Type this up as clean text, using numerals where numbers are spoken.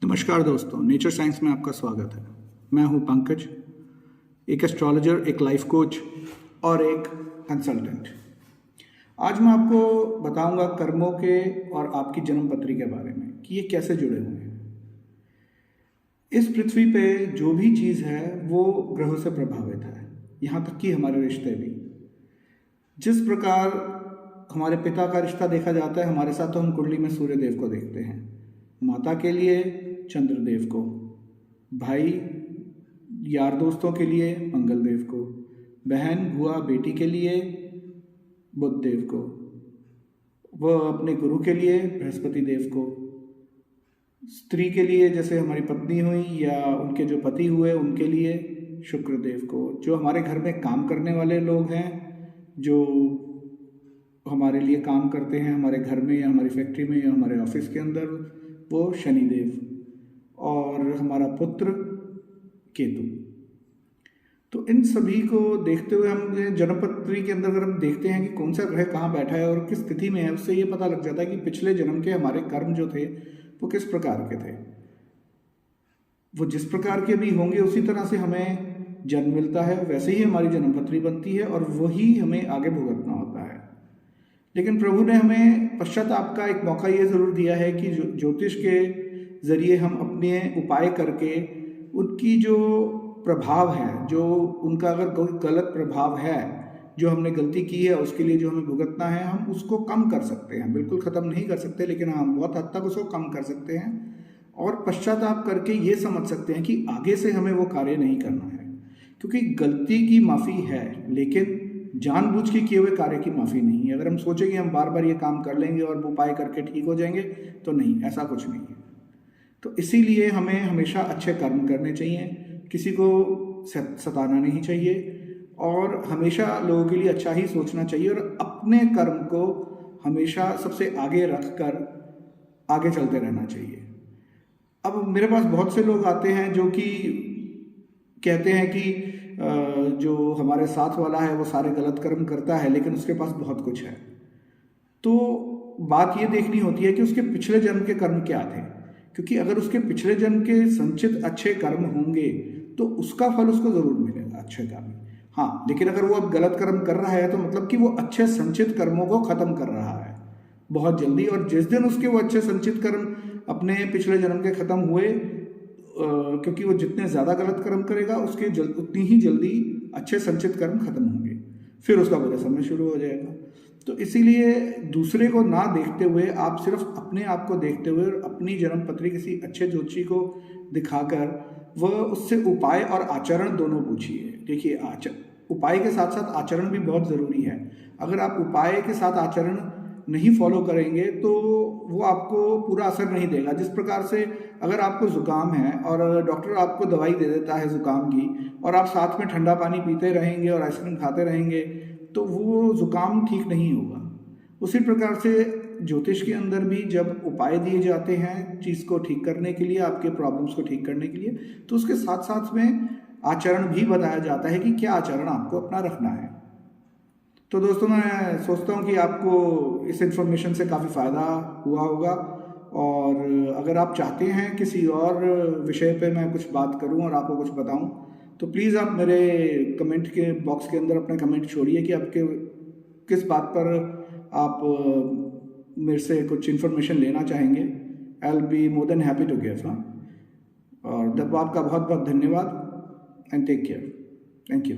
नमस्कार दोस्तों, nature science में आपका स्वागत है। मैं हूं पंकज, एक एस्ट्रोलॉजर, एक लाइफ कोच और एक कंसल्टेंट। आज मैं आपको बताऊंगा कर्मों के और आपकी जन्म पत्री के बारे में कि ये कैसे जुड़े हुए हैं। इस पृथ्वी पे जो भी चीज़ है वो ग्रहों से प्रभावित है, यहाँ तक कि हमारे रिश्ते भी। जिस प्रकार हमारे पिता का रिश्ता देखा जाता है हमारे साथ, तो हम कुंडली में सूर्य देव को देखते हैं, माता के लिए चंद्रदेव को, भाई यार दोस्तों के लिए मंगल देव को, बहन बुआ बेटी के लिए बुध देव को, वह अपने गुरु के लिए बृहस्पति देव को, स्त्री के लिए जैसे हमारी पत्नी हुई या उनके जो पति हुए उनके लिए शुक्र देव को, जो हमारे घर में काम करने वाले लोग हैं, जो हमारे लिए काम करते हैं हमारे घर में या हमारी फैक्ट्री में या हमारे ऑफिस के अंदर, वो शनिदेव, और हमारा पुत्र केतु। तो इन सभी को देखते हुए हम जन्मपत्री के अंदर अगर हम देखते हैं कि कौन सा ग्रह कहाँ बैठा है और किस स्थिति में है, उससे ये पता लग जाता है कि पिछले जन्म के हमारे कर्म जो थे वो किस प्रकार के थे। वो जिस प्रकार के भी होंगे उसी तरह से हमें जन्म मिलता है, वैसे ही हमारी जन्मपत्री बनती है और वही हमें आगे भुगतना होता है। लेकिन प्रभु ने हमें पश्चाताप का एक मौका ये ज़रूर दिया है कि ज्योतिष के ज़रिए हम अपने उपाय करके उनकी जो प्रभाव है, जो उनका अगर कोई गलत प्रभाव है, जो हमने गलती की है उसके लिए जो हमें भुगतना है, हम उसको कम कर सकते हैं। बिल्कुल ख़त्म नहीं कर सकते, लेकिन हम बहुत हद तक उसको कम कर सकते हैं और पश्चाताप करके ये समझ सकते हैं कि आगे से हमें वो कार्य नहीं करना है। क्योंकि गलती की माफ़ी है, लेकिन जानबूझ के किए हुए कार्य की माफ़ी नहीं है। अगर हम सोचें कि हम बार बार ये काम कर लेंगे और उपाय करके ठीक हो जाएंगे, तो नहीं, ऐसा कुछ नहीं है। तो इसीलिए हमें हमेशा अच्छे कर्म करने चाहिए, किसी को सताना नहीं चाहिए और हमेशा लोगों के लिए अच्छा ही सोचना चाहिए और अपने कर्म को हमेशा सबसे आगे रख कर आगे चलते रहना चाहिए। अब मेरे पास बहुत से लोग आते हैं जो कि कहते हैं कि जो हमारे साथ वाला है वो सारे गलत कर्म करता है, लेकिन उसके पास बहुत कुछ है। तो बात ये देखनी होती है कि उसके पिछले जन्म के कर्म क्या थे, क्योंकि अगर उसके पिछले जन्म के संचित अच्छे कर्म होंगे तो उसका फल उसको जरूर मिलेगा, अच्छे कर्म। हाँ, लेकिन अगर वो अब गलत कर्म कर रहा है तो मतलब कि वो अच्छे संचित कर्मों को खत्म कर रहा है बहुत जल्दी, और जिस दिन उसके वो अच्छे संचित कर्म अपने पिछले जन्म के खत्म हुए, क्योंकि वो जितने ज़्यादा गलत कर्म करेगा उसके उतनी ही जल्दी अच्छे संचित कर्म खत्म होंगे, फिर उसका बुरा समय शुरू हो जाएगा। तो इसीलिए दूसरे को ना देखते हुए आप सिर्फ अपने आप को देखते हुए और अपनी जन्मपत्री किसी अच्छे ज्योतिषी को दिखाकर वह उससे उपाय और आचरण दोनों पूछिए। देखिए, उपाय के साथ साथ आचरण भी बहुत ज़रूरी है। अगर आप उपाय के साथ आचरण नहीं फॉलो करेंगे तो वो आपको पूरा असर नहीं देगा। जिस प्रकार से अगर आपको ज़ुकाम है और डॉक्टर आपको दवाई दे देता है ज़ुकाम की, और आप साथ में ठंडा पानी पीते रहेंगे और आइसक्रीम खाते रहेंगे, तो वो ज़ुकाम ठीक नहीं होगा। उसी प्रकार से ज्योतिष के अंदर भी जब उपाय दिए जाते हैं चीज़ को ठीक करने के लिए, आपके प्रॉब्लम्स को ठीक करने के लिए, तो उसके साथ साथ में आचरण भी बताया जाता है कि क्या आचरण आपको अपना रखना है। तो दोस्तों, मैं सोचता हूँ कि आपको इस इन्फॉर्मेशन से काफ़ी फ़ायदा हुआ होगा, और अगर आप चाहते हैं किसी और विषय पे मैं कुछ बात करूँ और आपको कुछ बताऊँ, तो प्लीज़ आप मेरे कमेंट के बॉक्स के अंदर अपने कमेंट छोड़िए कि आपके किस बात पर आप मेरे से कुछ इन्फॉर्मेशन लेना चाहेंगे। I will be more than happy to give. और आपका बहुत बहुत धन्यवाद and take care. Thank you.